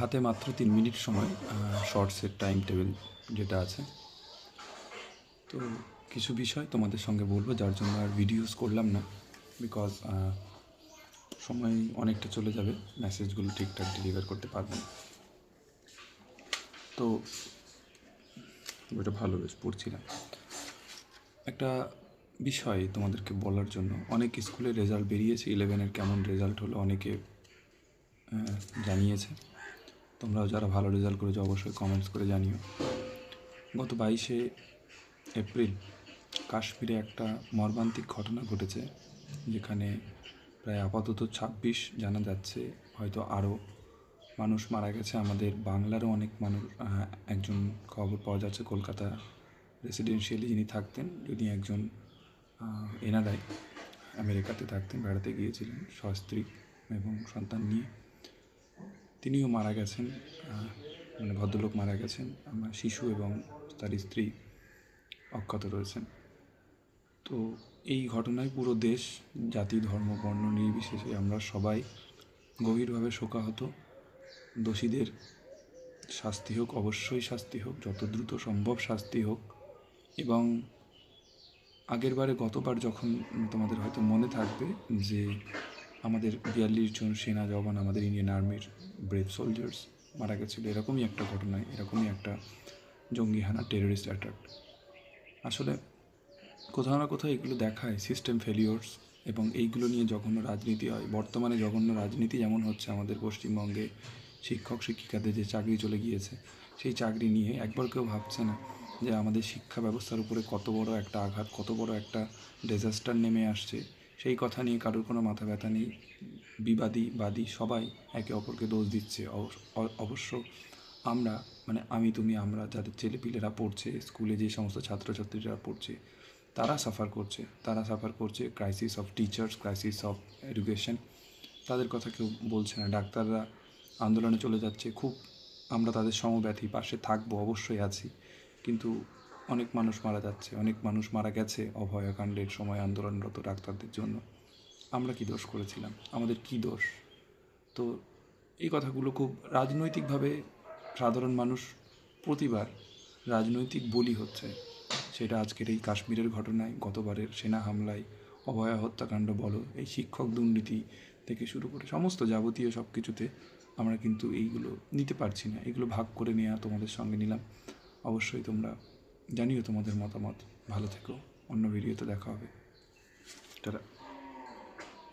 হাতে মাত্র 3 মিনিট সময় শর্টসের টাইম টেবিল যেটা আছে। তো কিছু বিষয় তোমাদের সঙ্গে বলবো, যার জন্য আর ভিডিওস করলাম না, বিকজ সময় অনেকটা চলে যাবে, মেসেজগুলো ঠিকঠাক ডেলিভার করতে পারবো না। তো ওইটা ভালো, বেশ পড়ছিলাম। একটা বিষয় তোমাদেরকে বলার জন্য, অনেক স্কুলের রেজাল্ট বেরিয়েছে, 11-এর কেমন রেজাল্ট হলো অনেকে জানিয়েছে। তোমরাও যারা ভালো রেজাল্ট করেছো অবশ্যই কমেন্টস করে জানিও। গত 22শে এপ্রিল কাশ্মীরে একটা মর্মান্তিক ঘটনা ঘটেছে, যেখানে প্রায় আপাতত 26 জানা যাচ্ছে, হয়তো আরও মানুষ মারা গেছে। আমাদের বাংলারও অনেক মানুষ, একজন খবর পাওয়া যাচ্ছে কলকাতা রেসিডেন্সিয়ালি যিনি থাকতেন, যিনি একজন এনআরআই, আমেরিকাতে থাকতেন, বেড়াতে গিয়েছিলেন সস্ত্রী এবং সন্তান নিয়ে, তিনিও মারা গেছেন। মানে ভদ্রলোক মারা গেছেন, আমার শিশু এবং তার স্ত্রী অক্ষত রয়েছেন। তো এই ঘটনায় পুরো দেশ, জাতি, ধর্ম, বর্ণ নির্বিশেষে আমরা সবাই গভীরভাবে শোকাহত। দোষীদের শাস্তি হোক, অবশ্যই শাস্তি হোক, যত দ্রুত সম্ভব শাস্তি হোক। এবং গতবার যখন তোমাদের হয়তো মনে থাকবে যে আমাদের 42 জন সেনা জওয়ান, আমাদের ইন্ডিয়ান আর্মির ব্রেভ সোলজার্স মারা গেছিলো, এরকমই একটা ঘটনায়, এরকমই একটা জঙ্গি হানা, টেররিস্ট অ্যাটাক। আসলে কোথাও না কোথাও এগুলো দেখায় সিস্টেম ফেলিওর্স, এবং এইগুলো নিয়ে জঘন্য রাজনীতি হয়। বর্তমানে জঘন্য রাজনীতি যেমন হচ্ছে আমাদের পশ্চিমবঙ্গে, শিক্ষক শিক্ষিকাদের যে চাকরি চলে গিয়েছে, সেই চাকরি নিয়ে একবার কেউ ভাবছে না যে আমাদের শিক্ষা ব্যবস্থার উপরে কত বড় একটা আঘাত, কত বড় একটা ডিজাস্টার নেমে আসছে। সেই কথা নিয়ে কারোর কোনো মাথা ব্যথা নেই। বাদী সবাই একে অপরকে দোষ দিচ্ছে। অবশ্য আমরা, মানে আমি, তুমি, আমরা, যাদের ছেলেপিলেরা পড়ছে স্কুলে, যে সমস্ত ছাত্রছাত্রীরা পড়ছে, তারা সাফার করছে crisis of teachers, crisis of education. তাদের কথা কেউ বলছে না। ডাক্তাররা আন্দোলনে চলে যাচ্ছে, খুব আমরা তাদের সমব্যথী, পাশে থাকবো, অবশ্যই আছি। কিন্তু অনেক মানুষ মারা যাচ্ছে, অনেক মানুষ মারা গেছে অভয়াকাণ্ডের সময় আন্দোলনরত ডাক্তারদের জন্য। আমরা কি দোষ করেছিলাম? আমাদের কি দোষ? তো এই কথাগুলো খুব রাজনৈতিকভাবে সাধারণ মানুষ প্রতিবার রাজনৈতিক বলি হচ্ছে। সেটা আজকের এই কাশ্মীরের ঘটনায়, গতবারের সেনা হামলায়, অভয়া হত্যাকাণ্ড বলো, এই শিক্ষক দুর্নীতি থেকে শুরু করে সমস্ত যাবতীয় সব কিছুতে আমরা কিন্তু এইগুলো নিতে পারছি না। এগুলো ভাগ করে নেওয়া তোমাদের সঙ্গে নিলাম। অবশ্যই তোমরা জানিও তোমাদের মতামত। ভালো থেকো, অন্য ভিডিওতে দেখা হবে। টাটা।